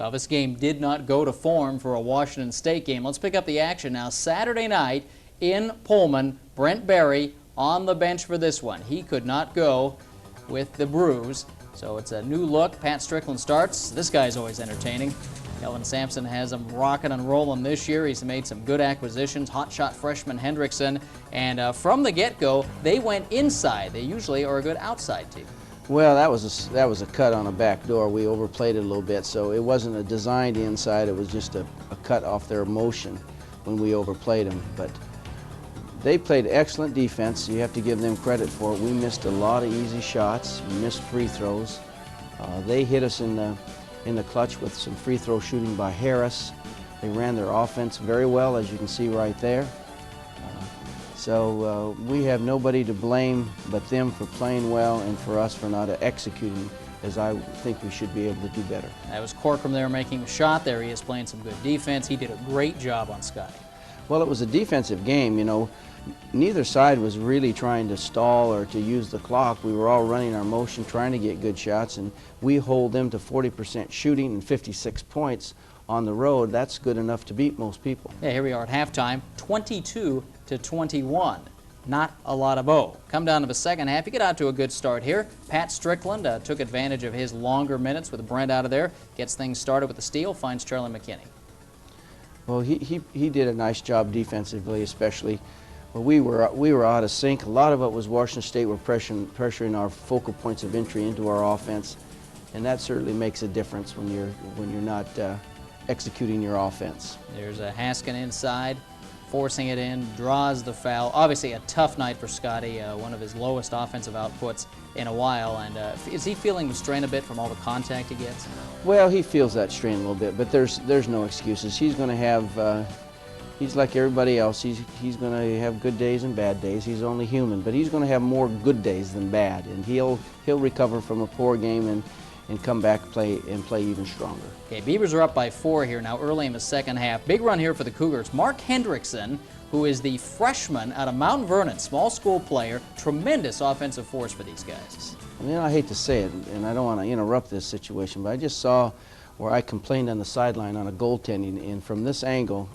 Well, this game did not go to form for a Washington State game. Let's pick up the action now. Saturday night in Pullman, Brent Berry on the bench for this one. He could not go with the bruise, so it's a new look. Pat Strickland starts. This guy's always entertaining. Kelvin Sampson has him rocking and rolling this year. He's made some good acquisitions. Hotshot freshman Hendrickson. And from the get-go, they went inside. They usually are a good outside team. Well, that was a cut on a back door. We overplayed it a little bit, so it wasn't a designed inside. It was just a cut off their motion when we overplayed them. But they played excellent defense. You have to give them credit for it. We missed a lot of easy shots. We missed free throws. They hit us in the clutch with some free throw shooting by Harris. They ran their offense very well, as you can see right there. So we have nobody to blame but them for playing well and for us for not executing as I think we should be able to do better. That was Corcoran there making a shot. There he is playing some good defense. He did a great job on Scotty. Well, it was a defensive game, you know. Neither side was really trying to stall or to use the clock. We were all running our motion, trying to get good shots, and we hold them to 40% shooting and 56 points on the road. That's good enough to beat most people. Yeah, here we are at halftime, 22-21. Not a lot of O. Come down to the second half. You get out to a good start here. Pat Strickland took advantage of his longer minutes with Brent out of there. Gets things started with the steal, finds Charlie McKinney. Well, he did a nice job defensively, especially. Well, we were out of sync. A lot of it was Washington State were pressuring our focal points of entry into our offense, and that certainly makes a difference when you're not executing your offense. There's a Haskin inside, forcing it in, draws the foul. Obviously a tough night for Scotty, one of his lowest offensive outputs in a while. And is he feeling the strain a bit from all the contact he gets? Well, he feels that strain a little bit, but there's no excuses. He's going to have, he's like everybody else. He's going to have good days and bad days. He's only human, but he's going to have more good days than bad, and he'll recover from a poor game and come back play even stronger. Okay, Beavers are up by 4 here now early in the second half. Big run here for the Cougars. Mark Hendrickson, who is the freshman out of Mount Vernon, small school player, tremendous offensive force for these guys. You know, I hate to say it, and I don't want to interrupt this situation, but I just saw where I complained on the sideline on a goaltending, and from this angle,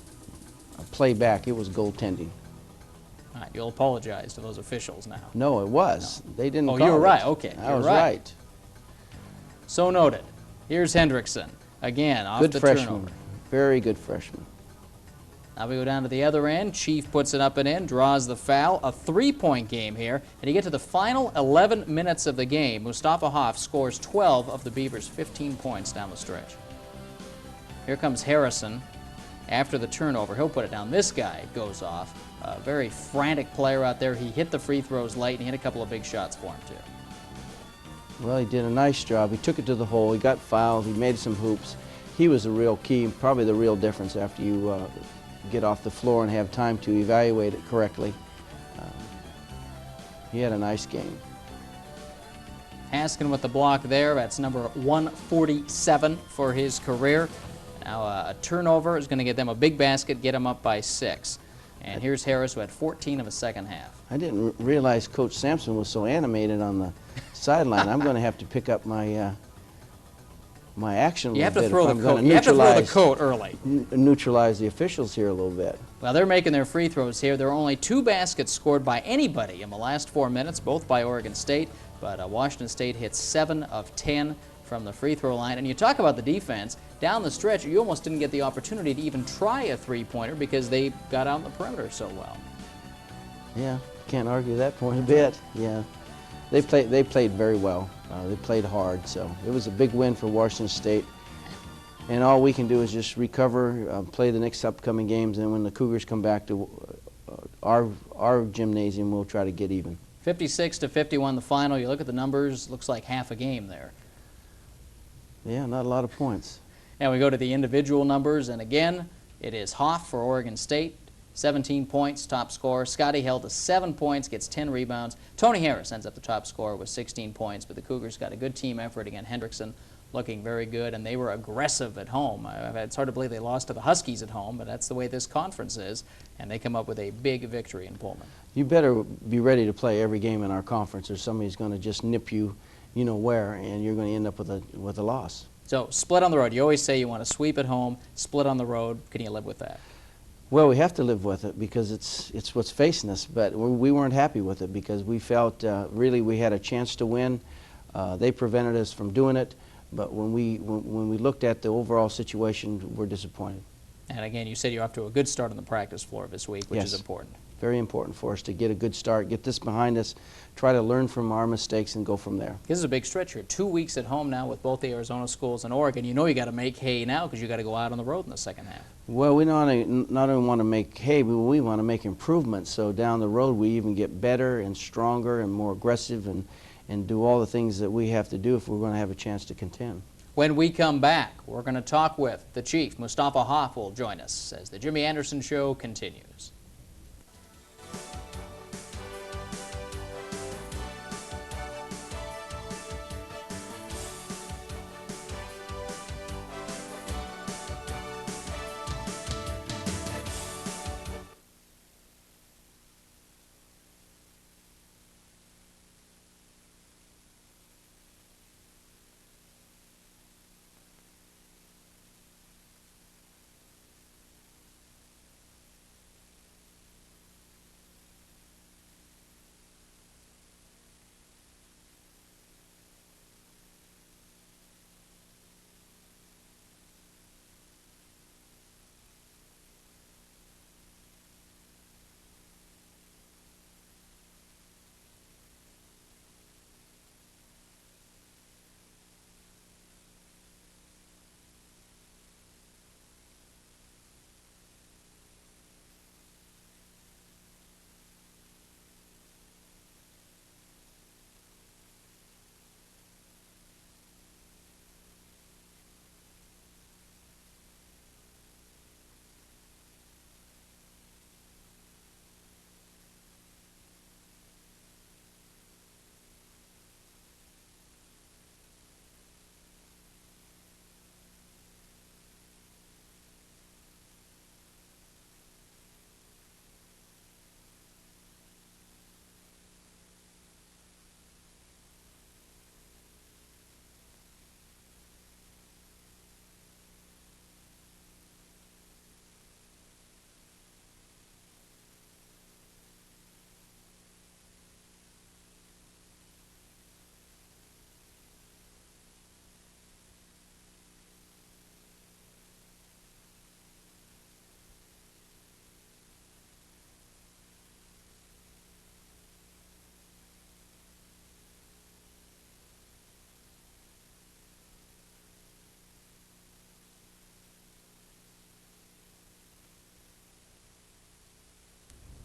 play back, it was goaltending. All right, you'll apologize to those officials now. No, it was. No. They didn't call it. You were right. Okay, I was right. So noted. Here's Hendrickson. Again, off good the freshman. turnover. Very good freshman. Now we go down to the other end. Chief puts it up and in, draws the foul. A three-point game here. And you get to the final 11 minutes of the game. Mustafa Hoff scores 12 of the Beavers' 15 points down the stretch. Here comes Harrison after the turnover. He'll put it down. This guy goes off. A very frantic player out there. He hit the free throws late and he hit a couple of big shots for him, too. Well, he did a nice job. He took it to the hole. He got fouled. He made some hoops. He was the real key, probably the real difference after you get off the floor and have time to evaluate it correctly. He had a nice game. Haskin with the block there. That's number 147 for his career. Now a turnover is going to get them a big basket, get them up by 6. And here's Harris, who had 14 of the second half. I didn't realize Coach Sampson was so animated on the sideline. I'm going to have to pick up my my action a little bit. You have to throw the coat early. Neutralize the officials here a little bit. Well, they're making their free throws here. There are only 2 baskets scored by anybody in the last 4 minutes, both by Oregon State. But Washington State hits 7 of 10 from the free throw line. And you talk about the defense. Down the stretch, you almost didn't get the opportunity to even try a three-pointer because they got out on the perimeter so well. Yeah, can't argue that point a bit. Yeah, they played very well. They played hard, so it was a big win for Washington State. And all we can do is just recover, play the next upcoming games, and when the Cougars come back to our gymnasium, we'll try to get even. 56-51 the final. You look at the numbers, looks like half a game there. Yeah, not a lot of points. Now we go to the individual numbers, and again, it is Hoff for Oregon State, 17 points, top scorer. Scotty held to 7 points, gets 10 rebounds. Tony Harris ends up the top scorer with 16 points, but the Cougars got a good team effort. Again, Hendrickson looking very good, and they were aggressive at home. It's hard to believe they lost to the Huskies at home, but that's the way this conference is, and they come up with a big victory in Pullman. You better be ready to play every game in our conference, or somebody's going to just nip you, you know where, and you're going to end up with a loss. So split on the road. You always say you want to sweep at home, split on the road. Can you live with that? Well, we have to live with it because it's what's facing us, but we weren't happy with it because we felt really we had a chance to win. They prevented us from doing it, but when we looked at the overall situation, we're disappointed. And again, you said you're off to a good start on the practice floor this week, which is Yes. important. Very important for us to get a good start, get this behind us, try to learn from our mistakes and go from there. This is a big stretch here. 2 weeks at home now with both the Arizona schools and Oregon. You know you got to make hay now because you got to go out on the road in the second half. Well, we not only want to make hay, but we want to make improvements. So down the road, we even get better and stronger and more aggressive and do all the things that we have to do if we're going to have a chance to contend. When we come back, we're going to talk with the Chief. Mustafa Hoff will join us as the Jimmy Anderson Show continues.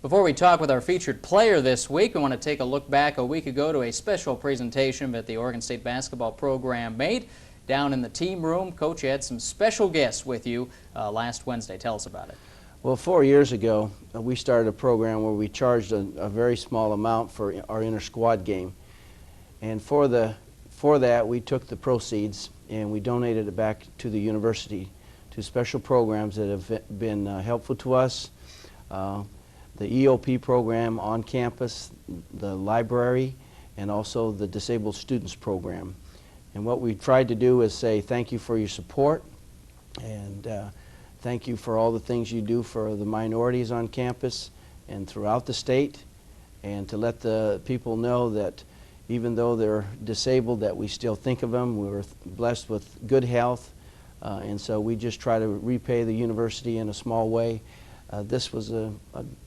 Before we talk with our featured player this week, we want to take a look back a week ago to a special presentation that the Oregon State basketball program made down in the team room. Coach, you had some special guests with you last Wednesday. Tell us about it. Well, 4 years ago, we started a program where we charged a very small amount for our inter-squad game. And for that, we took the proceeds and we donated it back to the university, to special programs that have been helpful to us. The EOP program on campus, the library, and also the Disabled Students program. And what we tried to do is say thank you for your support and thank you for all the things you do for the minorities on campus and throughout the state, and to let the people know that even though they're disabled, that we still think of them. We were blessed with good health, and so we just try to repay the university in a small way. This was a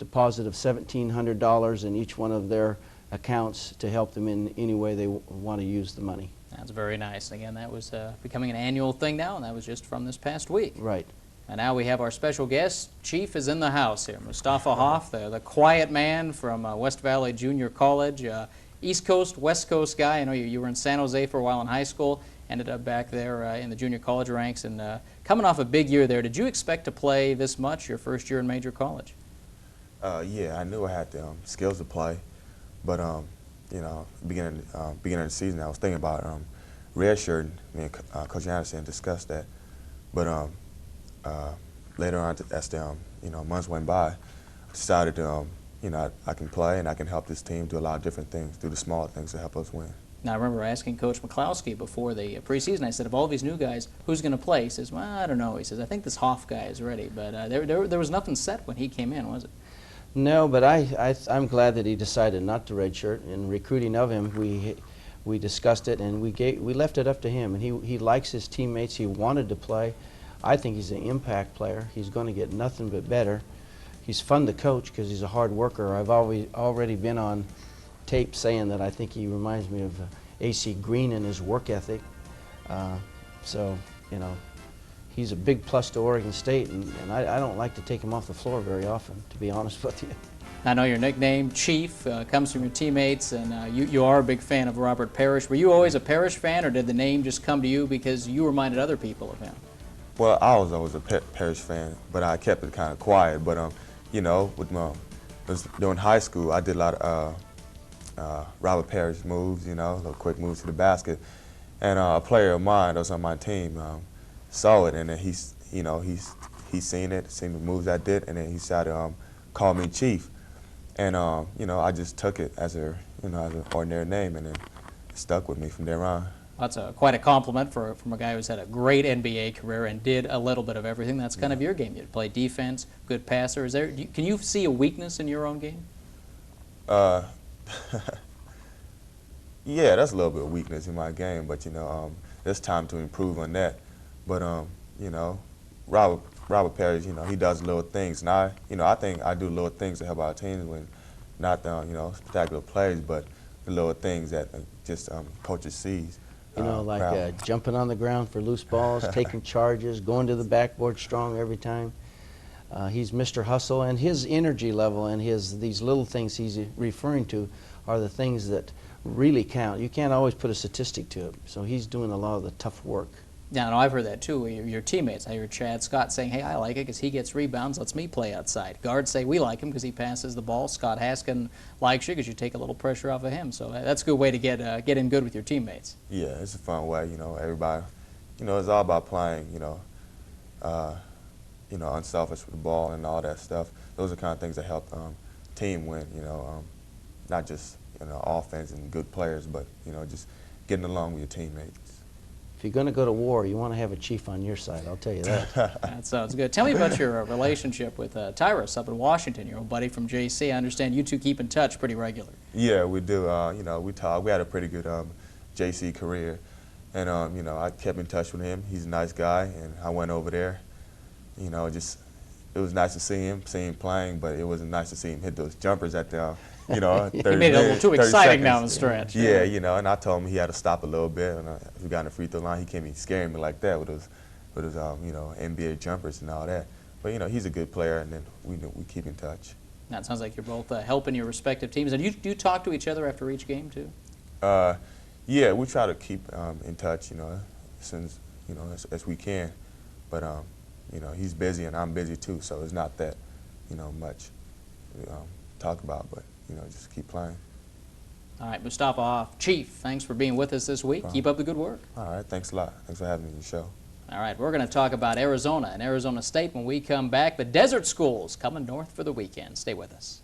deposit of $1,700 in each one of their accounts to help them in any way they want to use the money. That's very nice. Again, that was becoming an annual thing now, and that was just from this past week. Right. And now we have our special guest. Chief is in the house here. Mustafa Hoff, the quiet man from West Valley Junior College. East Coast, West Coast guy. I know you were in San Jose for a while in high school, ended up back there in the junior college ranks, and coming off a big year there. Did you expect to play this much your first year in major college? Yeah, I knew I had the skills to play, but you know, beginning of the season, I was thinking about redshirting. Me and Coach Anderson discussed that, but later on, as the months went by, I decided I can play and I can help this team do a lot of different things, do the small things to help us win. Now, I remember asking Coach McCloskey before the preseason, I said, of all these new guys, who's going to play? He says, well, I don't know. He says, I think this Hoff guy is ready. But there was nothing set when he came in, was it? No, but I'm glad that he decided not to redshirt. In recruiting of him, we discussed it and we left it up to him. And he likes his teammates. He wanted to play. I think he's an impact player. He's going to get nothing but better. He's fun to coach because he's a hard worker. I've already been on tape saying that I think he reminds me of A.C. Green in his work ethic. So, you know, he's a big plus to Oregon State, and I don't like to take him off the floor very often, to be honest with you. I know your nickname, Chief, comes from your teammates, and you are a big fan of Robert Parrish. Were you always a Parrish fan, or did the name just come to you because you reminded other people of him? Well, I was always a Parrish fan, but I kept it kind of quiet. But you know, during high school, I did a lot of Robert Parrish moves, you know, little quick moves to the basket. And a player of mine that was on my team saw it, and then he's seen it, seen the moves I did, and then he decided to call me Chief. And you know, I just took it as as an ordinary name, and then it stuck with me from there on. That's quite a compliment from a guy who's had a great NBA career and did a little bit of everything. That's kind of your game. You play defense, good passer. Can you see a weakness in your own game? Yeah, that's a little bit of weakness in my game, but you know, there's time to improve on that. But you know, Robert Parrish, you know, he does little things, and I think I do little things to help our teams when not the spectacular plays, but the little things that just coaches sees. You know, like jumping on the ground for loose balls, taking charges, going to the backboard strong every time. He's Mr. Hustle, and his energy level and these little things he's referring to are the things that really count. You can't always put a statistic to it, so he's doing a lot of the tough work. Yeah, no, I've heard that too. Your teammates, I heard Chad Scott saying, hey, I like it because he gets rebounds, lets me play outside. Guards say we like him because he passes the ball. Scott Haskin likes you because you take a little pressure off of him. So that's a good way to get in good with your teammates. Yeah, it's a fun way. You know, everybody, it's all about playing. Unselfish with the ball and all that stuff. Those are the kind of things that help team win. Not just offense and good players, but just getting along with your teammates. If you're going to go to war, you want to have a chief on your side, I'll tell you that. That sounds good. Tell me about your relationship with Tyrus up in Washington, your old buddy from JC. I understand you two keep in touch pretty regularly. Yeah, we do. We talk. We had a pretty good JC career, and I kept in touch with him. He's a nice guy, and I went over there. It was nice to see him playing, but it wasn't nice to see him hit those jumpers at the 30 He made it a little too exciting seconds. down the stretch. Yeah, and I told him he had to stop a little bit. And if we got in the free throw line, he can't be scaring me like that with his NBA jumpers and all that. But he's a good player, and then we keep in touch. Now, it sounds like you're both helping your respective teams. And do you talk to each other after each game too? Yeah, we try to keep in touch, as we can. But he's busy and I'm busy too, so it's not that much to talk about. But just keep playing. All right, Mustafa Hoff, Chief, thanks for being with us this week. Keep up the good work. All right, thanks a lot. Thanks for having me on the show. All right, we're going to talk about Arizona and Arizona State when we come back. The Desert Schools coming north for the weekend. Stay with us.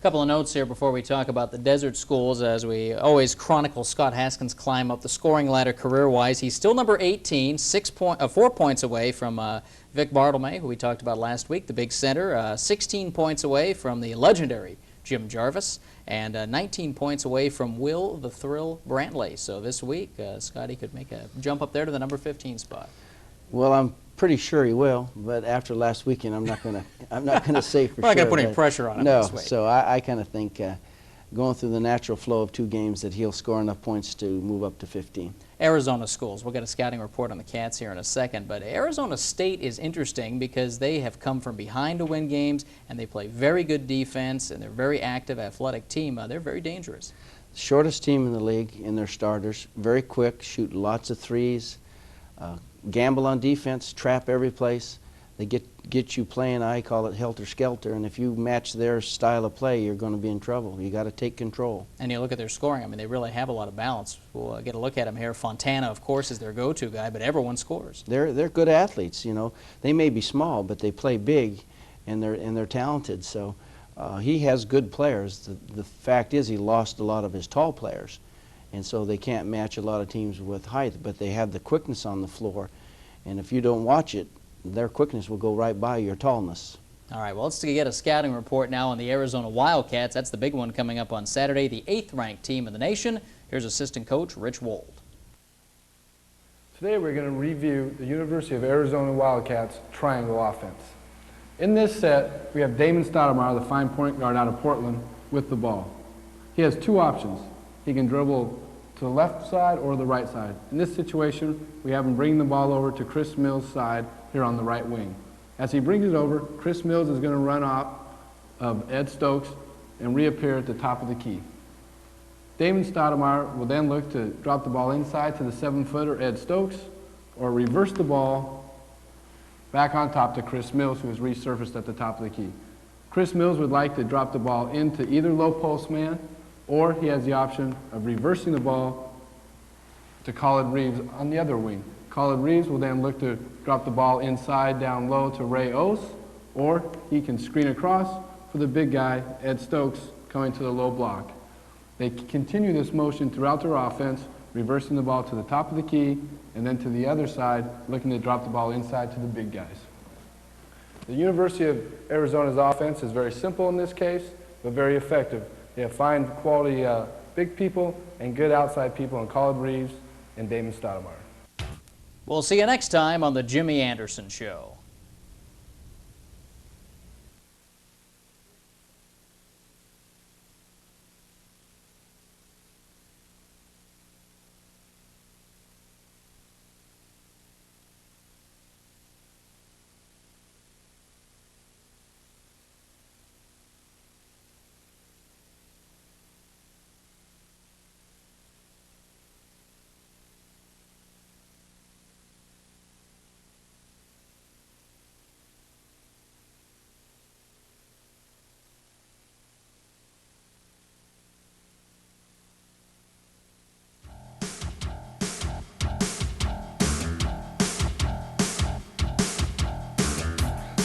Couple of notes here before we talk about the Desert Schools. As we always chronicle Scott Haskins' climb up the scoring ladder career-wise, he's still number 18, 4 points away from Vic Bartlemay, who we talked about last week, the big center, 16 points away from the legendary Jim Jarvis, and 19 points away from Will the Thrill Brantley. So this week, Scotty could make a jump up there to the number 15 spot. Well, I'm pretty sure he will, but after last weekend, I'm not gonna say for sure. We're not gonna put any pressure on him no, this week. so I kind of think going through the natural flow of 2 games that he'll score enough points to move up to 15. Arizona Schools. We'll get a scouting report on the Cats here in a second, but Arizona State is interesting because they have come from behind to win games, and they play very good defense, and they're a very active, athletic team. They're very dangerous. Shortest team in the league in their starters, very quick, shoot lots of threes, gamble on defense, trap every place. They get you playing, I call it helter-skelter, and if you match their style of play, you're going to be in trouble. You got to take control. And you look at their scoring, I mean, they really have a lot of balance. We'll get a look at them here. Fontana, of course, is their go-to guy, but everyone scores. They're good athletes, you know. They may be small, but they play big, and they're talented. So he has good players. The fact is he lost a lot of his tall players, and so they can't match a lot of teams with height, but they have the quickness on the floor, and if you don't watch it, their quickness will go right by your tallness. All right, well, let's get a scouting report now on the Arizona Wildcats. That's the big one coming up on Saturday, the 8th-ranked team in the nation. Here's assistant coach Rich Wold. Today we're going to review the University of Arizona Wildcats triangle offense. In this set, we have Damon Stoudemire, the fine point guard out of Portland, with the ball. He has 2 options. He can dribble to the left side or the right side. In this situation, we have him bringing the ball over to Chris Mills' side here on the right wing. As he brings it over, Chris Mills is going to run off of Ed Stokes and reappear at the top of the key. Damon Stoudemire will then look to drop the ball inside to the 7-footer Ed Stokes, or reverse the ball back on top to Chris Mills, who has resurfaced at the top of the key. Chris Mills would like to drop the ball into either low post man, or he has the option of reversing the ball to Khalid Reeves on the other wing. Khalid Reeves will then look to drop the ball inside down low to Ray Ose, or he can screen across for the big guy, Ed Stokes, coming to the low block. They continue this motion throughout their offense, reversing the ball to the top of the key, and then to the other side, looking to drop the ball inside to the big guys. The University of Arizona's offense is very simple in this case, but very effective. They have fine quality big people and good outside people in Khalid Reeves and Damon Stoudemire. We'll see you next time on the Jimmy Anderson Show.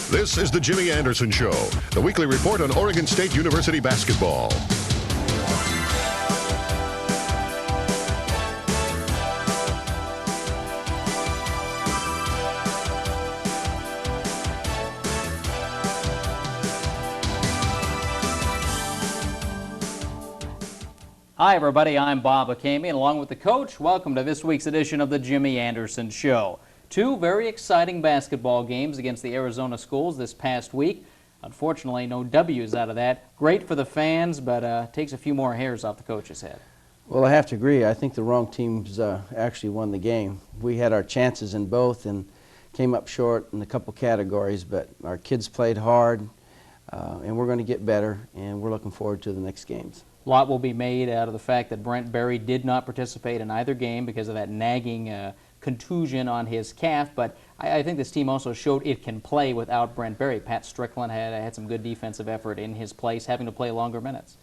This is the Jimmy Anderson Show, the weekly report on Oregon State University basketball. Hi, everybody. I'm Bob Akemi, and along with the coach, welcome to this week's edition of the Jimmy Anderson Show. 2 very exciting basketball games against the Arizona Schools this past week. Unfortunately, no W's out of that. Great for the fans, but takes a few more hairs off the coach's head. Well, I have to agree. I think the wrong teams actually won the game. We had our chances in both and came up short in a couple categories, but our kids played hard, and we're going to get better, and we're looking forward to the next games. A lot will be made out of the fact that Brent Berry did not participate in either game because of that nagging contusion on his calf, but I think this team also showed it can play without Brent Berry. Pat Strickland had some good defensive effort in his place, having to play longer minutes.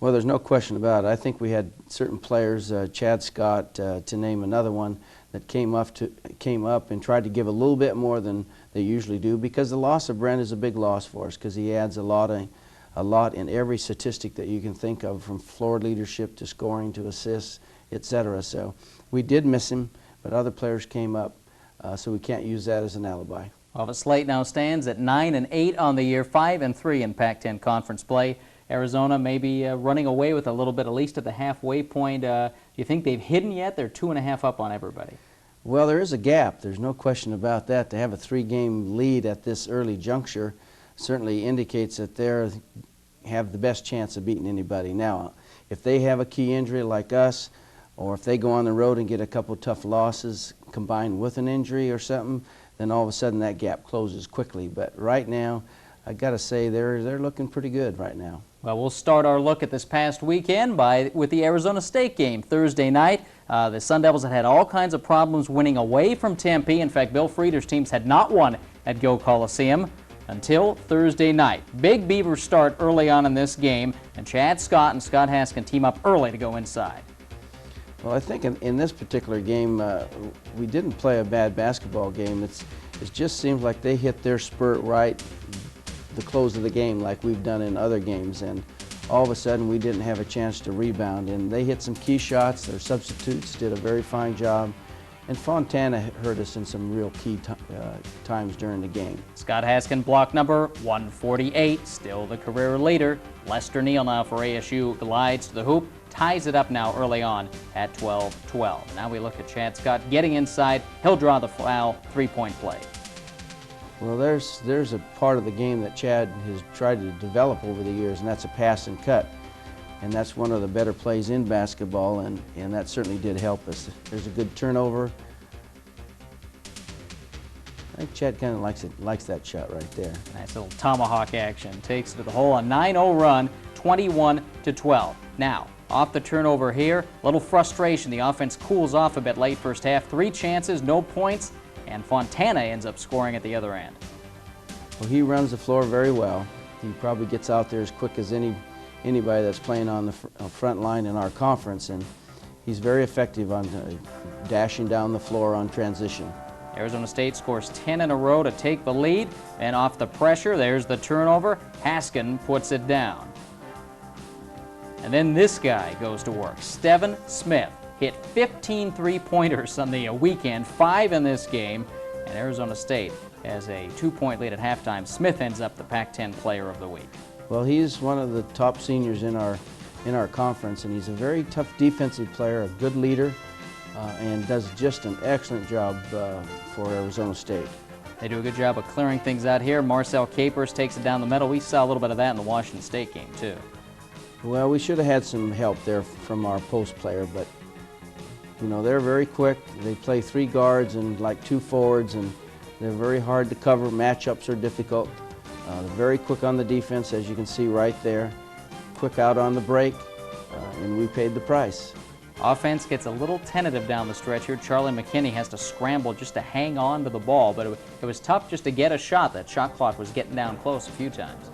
Well, there's no question about it. I think we had certain players, Chad Scott, to name another one, that came up and tried to give a little bit more than they usually do, because the loss of Brent is a big loss for us, because he adds a lot a lot in every statistic that you can think of, from floor leadership to scoring to assists, etc. So we did miss him, but other players came up, so we can't use that as an alibi. Well, the slate now stands at 9-8 on the year, 5-3 in Pac-10 conference play. Arizona may be running away with a little bit, at least at the halfway point. Do you think they've hidden yet? They're 2.5 up on everybody. Well, there is a gap. There's no question about that. To have a 3-game lead at this early juncture certainly indicates that they have the best chance of beating anybody. Now, if they have a key injury like us, or if they go on the road and get a couple tough losses combined with an injury or something, then all of a sudden that gap closes quickly. But right now, I got to say they're looking pretty good right now. Well, we'll start our look at this past weekend with the Arizona State game Thursday night. The Sun Devils had all kinds of problems winning away from Tempe. In fact, Bill Frieder's teams had not won at Go Coliseum until Thursday night. Big Beavers start early on in this game, and Chad Scott and Scott Haskin team up early to go inside. Well, I think in this particular game, we didn't play a bad basketball game. It just seems like they hit their spurt right the close of the game like we've done in other games, and all of a sudden we didn't have a chance to rebound, and they hit some key shots. Their substitutes did a very fine job, and Fontana hurt us in some real key times during the game. Scott Haskin, block number 148, still the career leader. Lester Neal now for ASU glides to the hoop, ties it up now early on at 12-12. Now we look at Chad Scott getting inside. He'll draw the foul, three-point play. Well, there's a part of the game that Chad has tried to develop over the years, and that's a pass and cut. And that's one of the better plays in basketball, and that certainly did help us. There's a good turnover. I think Chad kind of likes that shot right there. Nice little tomahawk action. Takes it to the hole, a 9-0 run, 21-12. Now, off the turnover here, a little frustration. The offense cools off a bit late first half. 3 chances, no points, and Fontana ends up scoring at the other end. Well, he runs the floor very well. He probably gets out there as quick as anybody that's playing on the front line in our conference, and he's very effective on dashing down the floor on transition. Arizona State scores 10 in a row to take the lead, and off the pressure, there's the turnover. Haskin puts it down. And then this guy goes to work. Steven Smith hit 15 three-pointers on the weekend, 5 in this game, and Arizona State has a 2-point lead at halftime. Smith ends up the Pac-10 Player of the Week. Well, he's one of the top seniors in our conference, and he's a very tough defensive player, a good leader, and does just an excellent job for Arizona State. They do a good job of clearing things out here. Marcel Capers takes it down the middle. We saw a little bit of that in the Washington State game, too. Well, we should have had some help there from our post player, but you know, they're very quick. They play 3 guards and like 2 forwards, and they're very hard to cover. Matchups are difficult. They're very quick on the defense, as you can see right there. Quick out on the break, and we paid the price. Offense gets a little tentative down the stretch here. Charlie McKinney has to scramble just to hang on to the ball, but it was tough just to get a shot. That shot clock was getting down close a few times.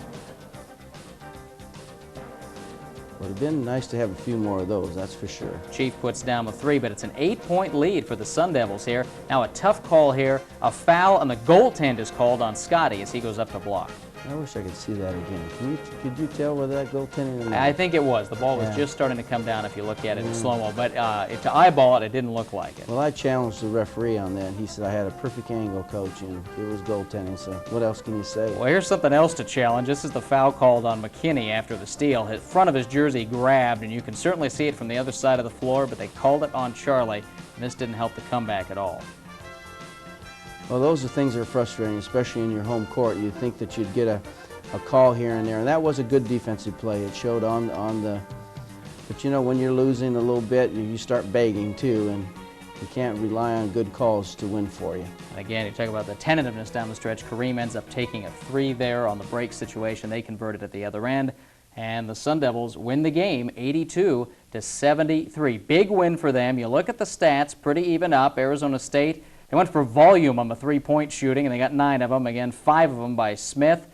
It would have been nice to have a few more of those, that's for sure. Chief puts down the 3, but it's an 8-point lead for the Sun Devils here. Now a tough call here, a foul, and the goaltend is called on Scotty as he goes up to block. I wish I could see that again. Could you tell whether that goaltending? I think it was. The ball was just starting to come down if you look at it in slow-mo, but to eyeball it, it didn't look like it. Well, I challenged the referee on that, and he said I had a perfect angle, coach, and it was goaltending, so what else can you say? Well, here's something else to challenge. This is the foul called on McKinney after the steal. His front of his jersey grabbed, and you can certainly see it from the other side of the floor, but they called it on Charlie, and this didn't help the comeback at all. Well, those are things that are frustrating, especially in your home court. You'd think that you'd get a call here and there, and that was a good defensive play. It showed on the, but you know, when you're losing a little bit, you start begging too, and you can't rely on good calls to win for you. And again, you talk about the tentativeness down the stretch. Kareem ends up taking a 3 there on the break situation. They converted at the other end, and the Sun Devils win the game 82-73. Big win for them. You look at the stats, pretty even up. Arizona State, they went for volume on the 3-point shooting, and they got 9 of them. Again, 5 of them by Smith.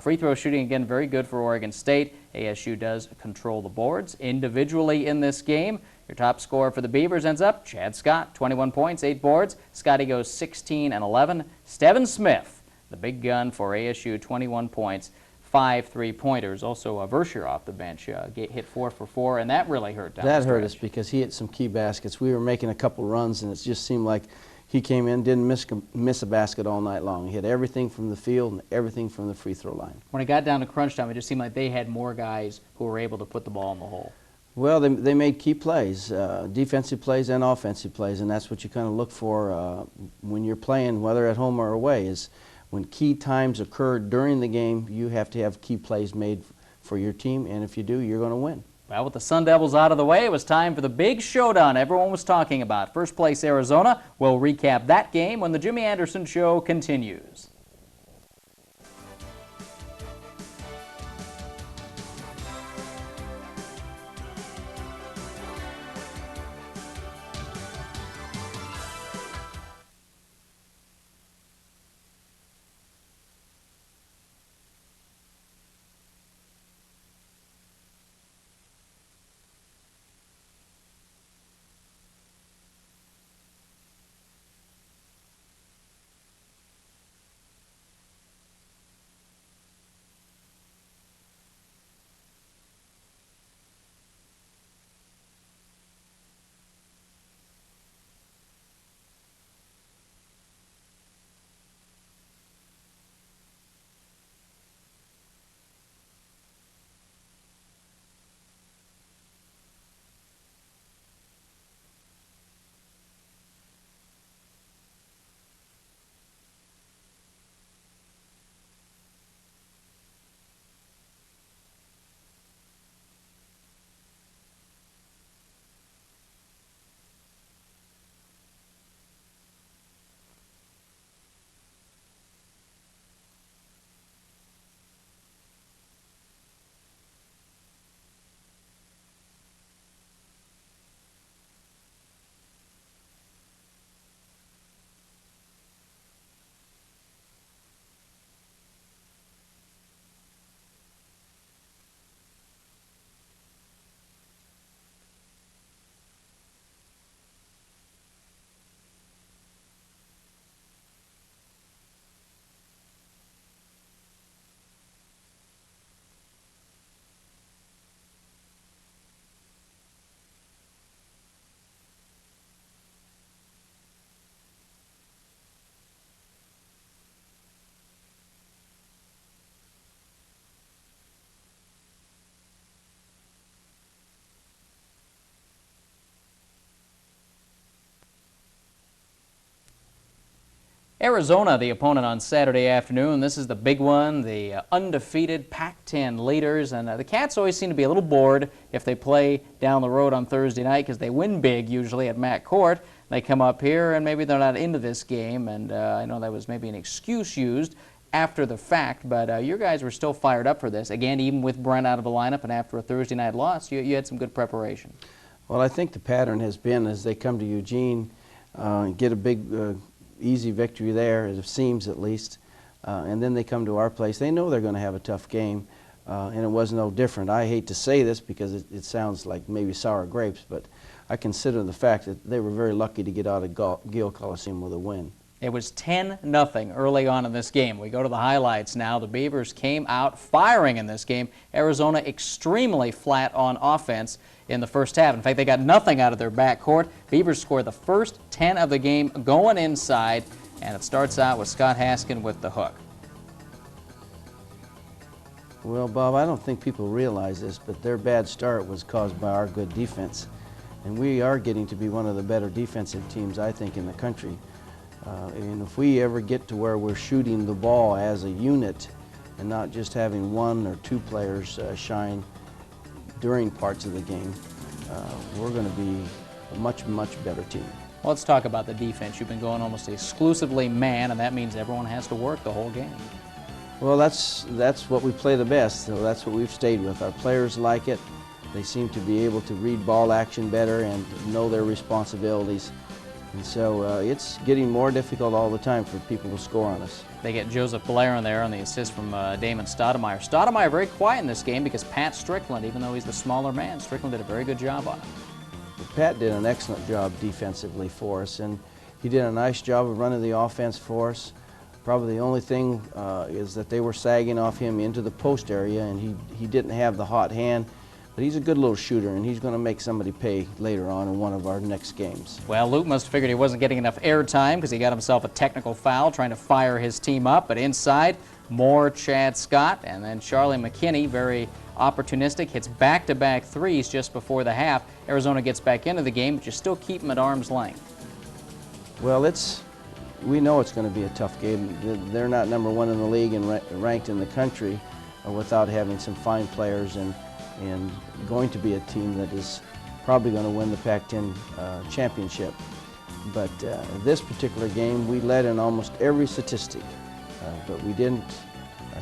Free throw shooting, again, very good for Oregon State. ASU does control the boards. Individually in this game, your top scorer for the Beavers ends up Chad Scott, 21 points, 8 boards. Scotty goes 16 and 11. Steven Smith, the big gun for ASU, 21 points, 5 3-pointers. Also, Verscher off the bench hit 4 for 4, and that really hurt down That the hurt us stretch. because he hit some key baskets. We were making a couple runs, and it just seemed like he came in, didn't miss a basket all night long. He hit everything from the field and everything from the free throw line. When it got down to crunch time, it just seemed like they had more guys who were able to put the ball in the hole. Well, they made key plays, defensive plays and offensive plays, and that's what you kind of look for when you're playing, whether at home or away, is when key times occur during the game, you have to have key plays made for your team, and if you do, you're going to win. Well, with the Sun Devils out of the way, it was time for the big showdown everyone was talking about. First place Arizona. We'll recap that game when the Jimmy Anderson Show continues. Arizona, the opponent on Saturday afternoon. This is the big one, the undefeated Pac-10 leaders. And the Cats always seem to be a little bored if they play down the road on Thursday night because they win big usually at Mac Court. They come up here and maybe they're not into this game. And I know that was maybe an excuse used after the fact, but your guys were still fired up for this. Again, even with Brent out of the lineup and after a Thursday night loss, you had some good preparation. Well, I think the pattern has been as they come to Eugene, get a big easy victory there, it seems at least, and then they come to our place. They know they're going to have a tough game, and it was no different. I hate to say this because it sounds like maybe sour grapes, but I consider the fact that they were very lucky to get out of Gill Coliseum with a win. It was 10-0 early on in this game. We go to the highlights now. The Beavers came out firing in this game. Arizona extremely flat on offense in the first half. In fact, they got nothing out of their backcourt. Beavers scored the first 10 of the game going inside, and it starts out with Scott Haskin with the hook. Well, Bob, I don't think people realize this, but their bad start was caused by our good defense. And we are getting to be one of the better defensive teams, I think, in the country. And if we ever get to where we're shooting the ball as a unit and not just having one or two players shine during parts of the game, we're going to be a much, much better team. Well, let's talk about the defense. You've been going almost exclusively man, and that means everyone has to work the whole game. Well, that's what we play the best, so that's what we've stayed with. Our players like it. They seem to be able to read ball action better and know their responsibilities. And so it's getting more difficult all the time for people to score on us. They get Joseph Blair in there on the assist from Damon Stoudemire. Stoudemire very quiet in this game because Pat Strickland, even though he's the smaller man, Strickland did a very good job on him. Pat did an excellent job defensively for us, and he did a nice job of running the offense for us. Probably the only thing is that they were sagging off him into the post area, and he didn't have the hot hand. But he's a good little shooter, and he's going to make somebody pay later on in one of our next games. Well, Luke must have figured he wasn't getting enough airtime because he got himself a technical foul trying to fire his team up. But inside, more Chad Scott, and then Charlie McKinney, very opportunistic, hits back-to-back threes just before the half. Arizona gets back into the game, but you still keep them at arm's length. Well, we know it's going to be a tough game. They're not number one in the league and ranked in the country without having some fine players and going to be a team that is probably going to win the Pac-10 championship. But this particular game, we led in almost every statistic, but we didn't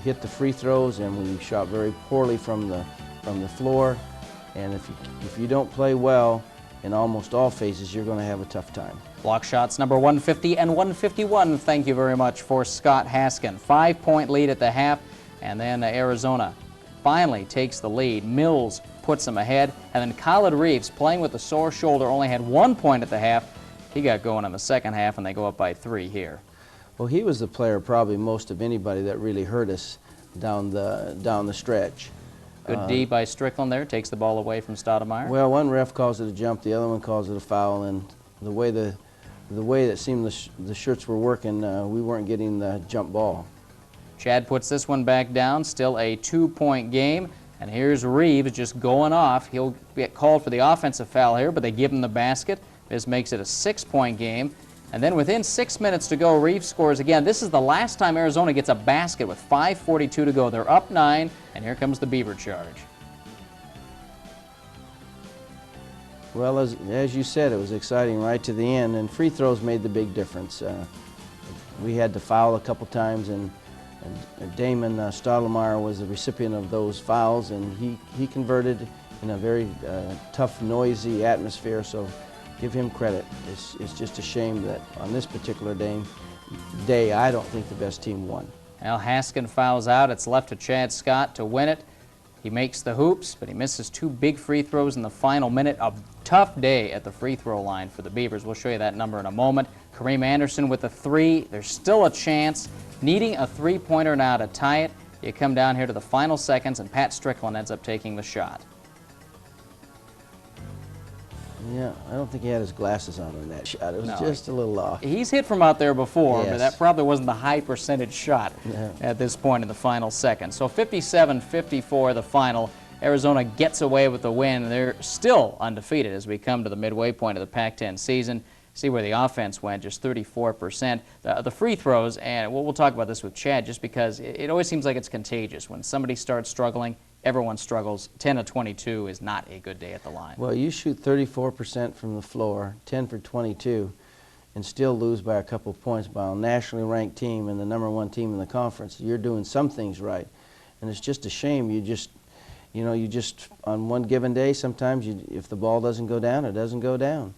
hit the free throws, and we shot very poorly from the floor. And if you don't play well in almost all phases, you're going to have a tough time. Block shots number 150 and 151. Thank you very much for Scott Haskin. 5-point lead at the half, and then Arizona finally takes the lead. Mills puts them ahead, and then Khalid Reeves, playing with a sore shoulder, only had 1 point at the half. He got going in the second half, and they go up by 3 here. Well, he was the player probably most of anybody that really hurt us down the stretch. Good D by Strickland there, takes the ball away from Stoudemire. Well, one ref calls it a jump, the other one calls it a foul, and the way that seemed the shirts were working, we weren't getting the jump ball. Chad puts this one back down, still a 2-point game, and here's Reeves just going off. He'll get called for the offensive foul here, but they give him the basket. This makes it a 6-point game. And then within 6 minutes to go, Reeves scores again. This is the last time Arizona gets a basket with 5:42 to go. They're up 9, and here comes the Beaver charge. Well, as you said, it was exciting right to the end, and free throws made the big difference. We had to foul a couple times, and Damon Stoudemire was the recipient of those fouls, and he converted in a very tough, noisy atmosphere, so give him credit. It's just a shame that on this particular day, I don't think the best team won. Al Haskin fouls out. It's left to Chad Scott to win it. He makes the hoops, but he misses 2 big free throws in the final minute. A tough day at the free throw line for the Beavers. We'll show you that number in a moment. Kareem Anderson with a 3. There's still a chance. Needing a 3-pointer now to tie it. You come down here to the final seconds, and Pat Strickland ends up taking the shot. Yeah, I don't think he had his glasses on in that shot. It was just a little off. He's hit from out there before, but Yes. that probably wasn't the high percentage shot at this point in the final second. So 57-54 the final. Arizona gets away with the win. They're still undefeated as we come to the midway point of the Pac-10 season. See where the offense went, just 34%. The free throws, and we'll talk about this with Chad, just because it always seems like it's contagious. When somebody starts struggling, everyone struggles. 10 of 22 is not a good day at the line. Well, you shoot 34% from the floor, 10 for 22, and still lose by a couple of points by a nationally ranked team and the #1 team in the conference. You're doing some things right, and it's just a shame. You just on one given day, sometimes if the ball doesn't go down, it doesn't go down.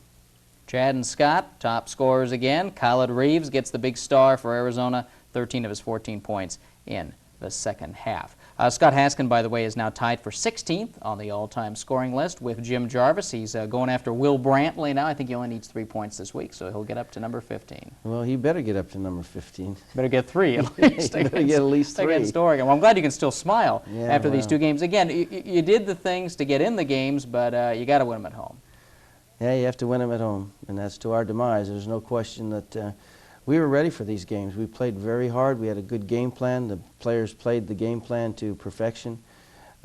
Chad and Scott, top scorers again. Khalid Reeves gets the big star for Arizona, 13 of his 14 points in the second half. Scott Haskin, by the way, is now tied for 16th on the all-time scoring list with Jim Jarvis. He's going after Will Brantley now. I think he only needs 3 points this week, so he'll get up to number 15. Well, he better get up to number 15. Better get 3 at least. He better get at least 3. Against Oregon. Well, I'm glad you can still smile after these well. 2 games. Again, you did the things to get in the games, but you got to win them at home. Yeah, you have to win them at home, and that's to our demise. There's no question that we were ready for these games. We played very hard. We had a good game plan. The players played the game plan to perfection,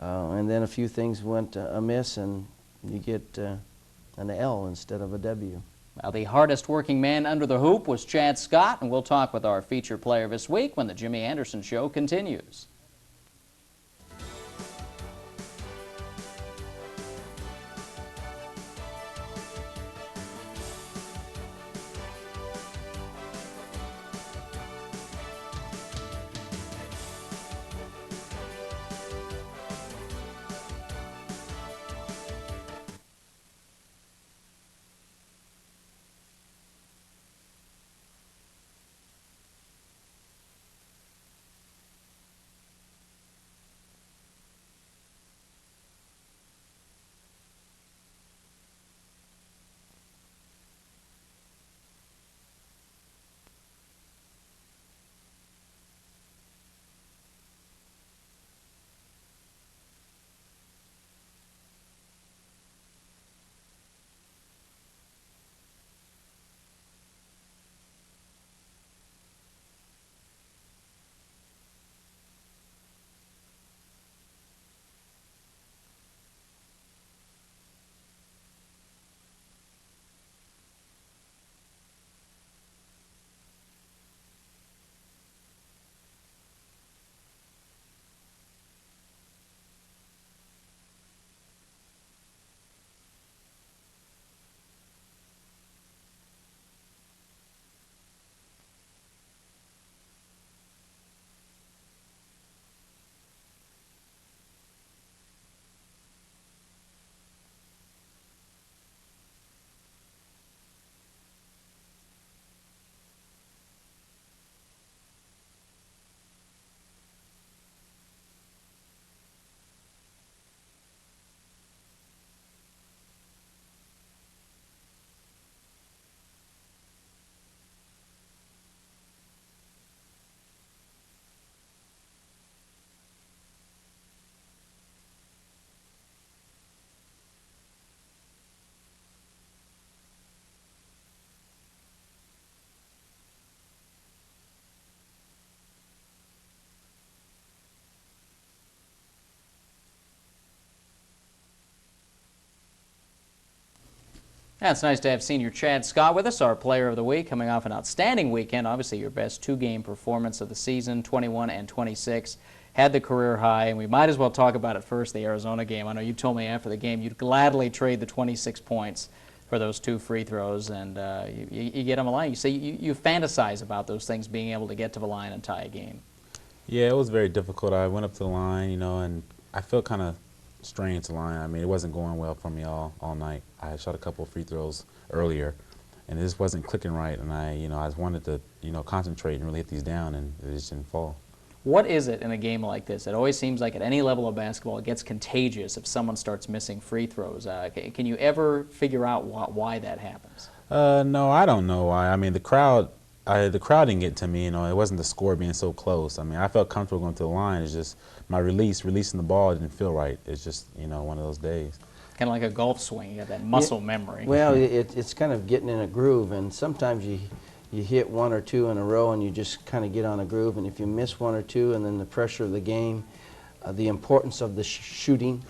and then a few things went amiss, and you get an L instead of a W. Well, the hardest working man under the hoop was Chad Scott, and we'll talk with our featured player this week when the Jimmy Anderson Show continues. Yeah, it's nice to have senior Chad Scott with us, our player of the week, coming off an outstanding weekend. Obviously, your best two-game performance of the season, 21 and 26. Had the career high, and we might as well talk about it first, the Arizona game. I know you told me after the game you'd gladly trade the 26 points for those 2 free throws, and you get them a line. You say you fantasize about those things, being able to get to the line and tie a game. Yeah, it was very difficult. I went up to the line, and I felt kind of strange to the line. I mean, it wasn't going well for me all night. I had shot a couple of free throws earlier, and it just wasn't clicking right. And I just wanted to, concentrate and really hit these down, and it just didn't fall. What is it in a game like this? It always seems like at any level of basketball, it gets contagious if someone starts missing free throws. Can you ever figure out why that happens? No, I don't know why. I mean, the crowd didn't get to me. It wasn't the score being so close. I mean, I felt comfortable going to the line. It's just my releasing the ball didn't feel right. It's just, one of those days. Kind of like a golf swing. You got that muscle memory. Well, it's kind of getting in a groove, and sometimes you hit 1 or 2 in a row and you just kind of get on a groove, and if you miss 1 or 2 and then the pressure of the game, the importance of the shooting,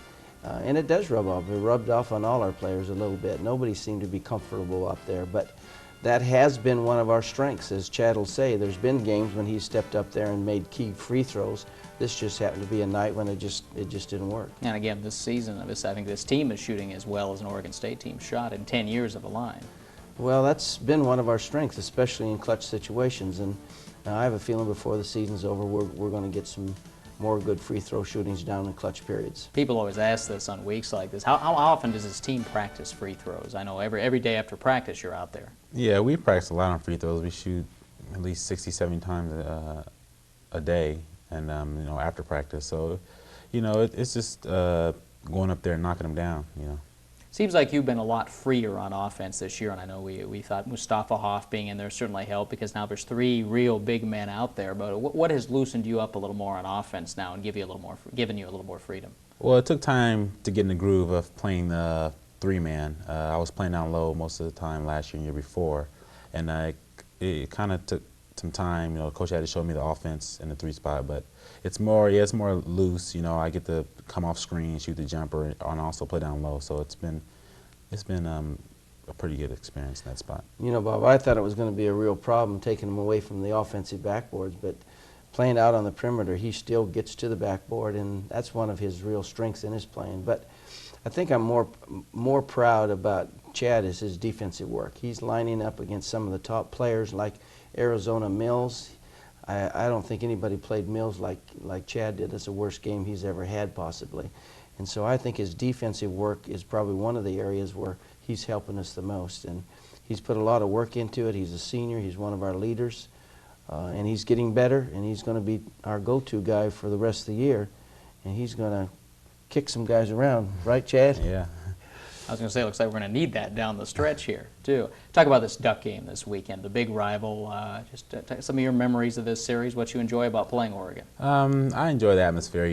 and it does rub off. It rubbed off on all our players a little bit. Nobody seemed to be comfortable up there, but that has been one of our strengths. As Chad will say, there's been games when he stepped up there and made key free throws. This just happened to be a night when it just didn't work. And again, this season, I think this team is shooting as well as an Oregon State team shot in 10 years of a line. Well, that's been one of our strengths, especially in clutch situations. And I have a feeling before the season's over, we're going to get some more good free throw shootings down in clutch periods. People always ask this on weeks like this. How often does this team practice free throws? I know every day after practice you're out there. Yeah, we practice a lot on free throws. We shoot at least 60, 70 times a day, and after practice. So, it's just going up there and knocking them down. Seems like you've been a lot freer on offense this year, and I know we thought Mustafa Hoff being in there certainly helped because now there's 3 real big men out there. But what has loosened you up a little more on offense now and given you a little more freedom? Well, it took time to get in the groove of playing the 3-man. I was playing down low most of the time last year and year before, and it kind of took some time. Coach had to show me the offense in the 3 spot, but it's more loose. I get to come off screen, shoot the jumper, and also play down low. So it's been a pretty good experience in that spot. Bob, I thought it was going to be a real problem taking him away from the offensive backboards, but playing out on the perimeter, he still gets to the backboard, and that's one of his real strengths in his playing. But I think I'm more proud about Chad is his defensive work. He's lining up against some of the top players like Arizona Mills. I don't think anybody played Mills like Chad did. It's the worst game he's ever had, possibly. And so I think his defensive work is probably one of the areas where he's helping us the most. And he's put a lot of work into it. He's a senior. He's one of our leaders. And he's getting better, and he's going to be our go-to guy for the rest of the year. And he's going to kick some guys around. Right, Chad? Yeah. I was going to say, it looks like we're going to need that down the stretch here, too. Talk about this Duck game this weekend, the big rival. Just some of your memories of this series, what you enjoy about playing Oregon. I enjoy the atmosphere,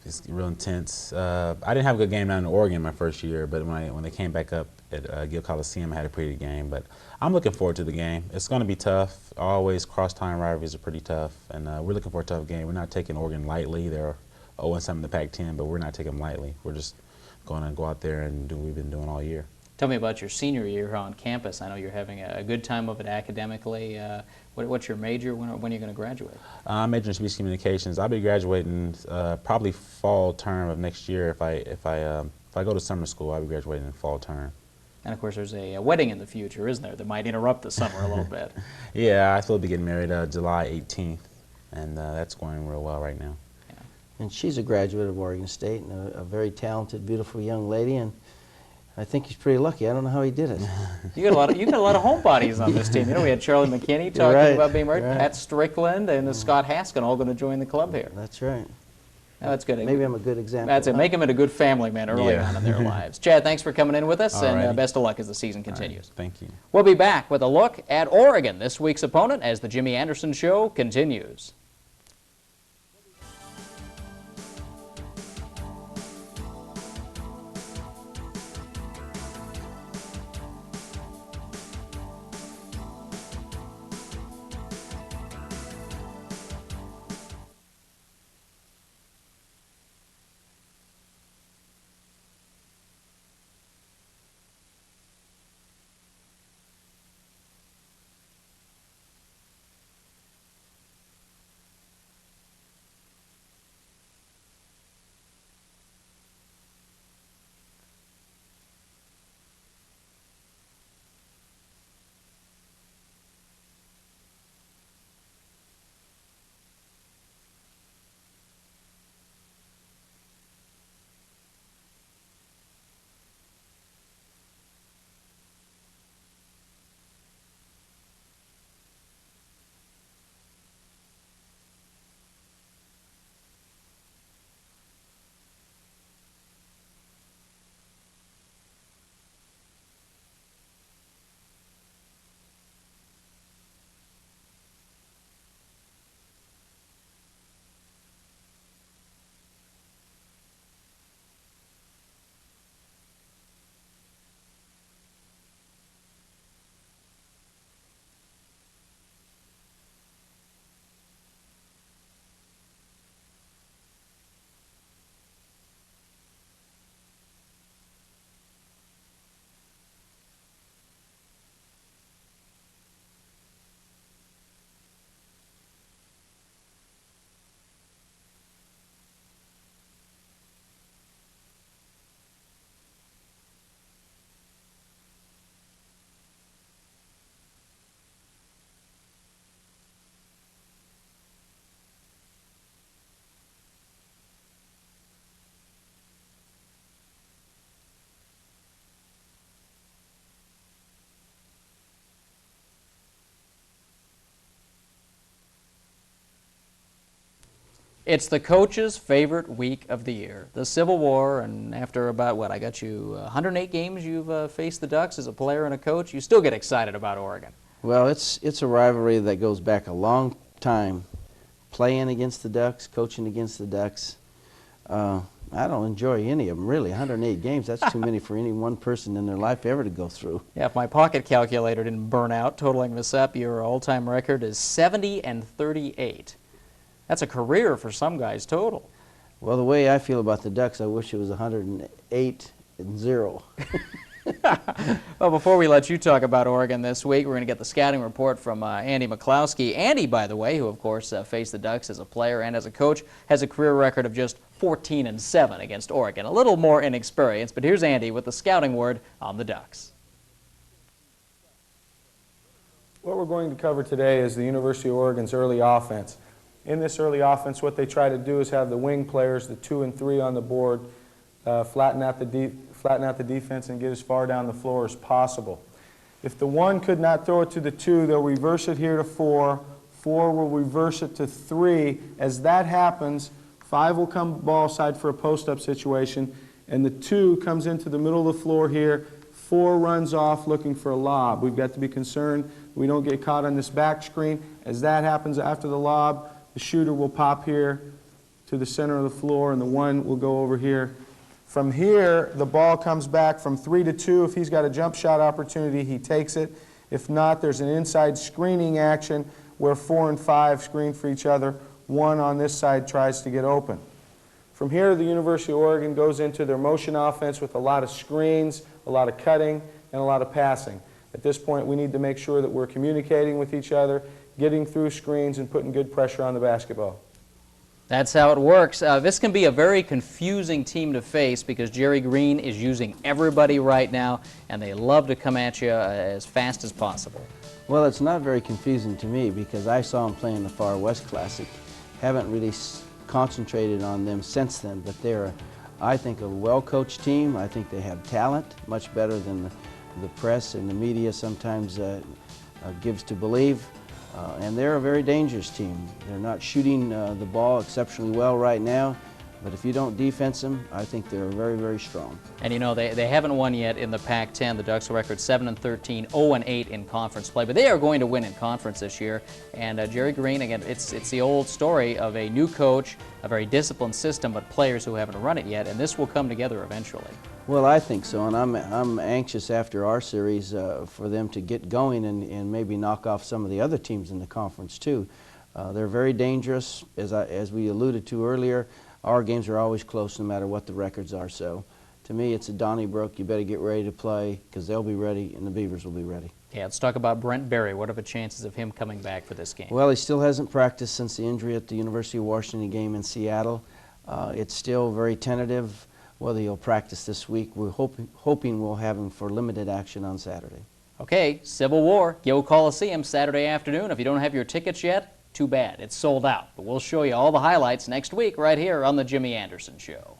It's real intense. I didn't have a good game down in Oregon my first year, but when they came back up at Gill Coliseum, I had a pretty good game. But I'm looking forward to the game. It's going to be tough. Always cross-time rivalries are pretty tough, and we're looking for a tough game. We're not taking Oregon lightly. They're 0-7 in the Pac-10, but we're not taking them lightly. We're just going to go out there and do what we've been doing all year. Tell me about your senior year on campus. I know you're having a good time of it academically. What's your major? When are you going to graduate? I'm majoring in speech communications. I'll be graduating probably fall term of next year. If I go to summer school, I'll be graduating in fall term. And of course, there's a wedding in the future, isn't there? That might interrupt the summer a little bit. Yeah, I still be getting married July 18th, and that's going real well right now. And she's a graduate of Oregon State, and a very talented, beautiful young lady, and I think he's pretty lucky. I don't know how he did it. You got a lot of homebodies on this team. We had Charlie McKinney talking Right, about being married, right. Pat Strickland, and Scott Haskin all going to join the club here. That's right. That's good. Maybe I'm a good example. That's it. Make them into good family men early Yeah. on in their lives. Chad, thanks for coming in with us, and Alrighty. best of luck as the season continues. Thank you. We'll be back with a look at Oregon, this week's opponent, as the Jimmy Anderson Show continues. It's the coach's favorite week of the year, the Civil War, and after about, what, I got you 108 games you've faced the Ducks as a player and a coach, you still get excited about Oregon. Well, it's a rivalry that goes back a long time. Playing against the Ducks, coaching against the Ducks. I don't enjoy any of them, really. 108 games, that's too many for any one person in their life ever to go through. Yeah, if my pocket calculator didn't burn out, totaling this up, your all-time record is 70-38. That's a career for some guys total. Well, the way I feel about the Ducks, I wish it was 108-0. Well, before we let you talk about Oregon this week, we're going to get the scouting report from Andy McCloskey. Andy, by the way, who of course faced the Ducks as a player and as a coach, has a career record of just 14-7 against Oregon. A little more inexperienced, but here's Andy with the scouting word on the Ducks. What we're going to cover today is the University of Oregon's early offense. In this early offense, what they try to do is have the wing players, the 2 and 3 on the board, flatten out the defense and get as far down the floor as possible. If the 1 could not throw it to the 2, they'll reverse it here to 4. 4 will reverse it to 3. As that happens, 5 will come ball side for a post-up situation, and the 2 comes into the middle of the floor here. 4 runs off looking for a lob. We've got to be concerned we don't get caught on this back screen. As that happens after the lob, the shooter will pop here to the center of the floor, and the 1 will go over here. From here, the ball comes back from 3 to 2. If he's got a jump shot opportunity, he takes it. If not, there's an inside screening action where 4 and 5 screen for each other. 1 on this side tries to get open. From here, the University of Oregon goes into their motion offense with a lot of screens, a lot of cutting, and a lot of passing. At this point, we need to make sure that we're communicating with each other, getting through screens, and putting good pressure on the basketball. That's how it works. This can be a very confusing team to face because Jerry Green is using everybody right now, and they love to come at you as fast as possible. Well, it's not very confusing to me because I saw them playing the Far West Classic. Haven't really concentrated on them since then, but they're, I think, a well-coached team. I think they have talent, much better than the press and the media sometimes gives to believe. And they're a very dangerous team. They're not shooting the ball exceptionally well right now, but if you don't defense them, I think they're very, very strong. And you know, they haven't won yet in the Pac-10. The Ducks record 7-13, 0-8 in conference play, but they are going to win in conference this year. And Jerry Green, again, it's the old story of a new coach, a very disciplined system, but players who haven't run it yet, and this will come together eventually. Well, I think so, and I'm anxious after our series for them to get going and maybe knock off some of the other teams in the conference too. They're very dangerous, as we alluded to earlier. Our games are always close no matter what the records are. So, to me, it's a Donnybrook. You better get ready to play because they'll be ready and the Beavers will be ready. Yeah, let's talk about Brent Berry. What are the chances of him coming back for this game? Well, he still hasn't practiced since the injury at the University of Washington game in Seattle. It's still very tentative whether he'll practice this week. We're hoping we'll have him for limited action on Saturday. Okay, Civil War, Gill Coliseum, Saturday afternoon. If you don't have your tickets yet, too bad. It's sold out. But we'll show you all the highlights next week right here on The Jimmy Anderson Show.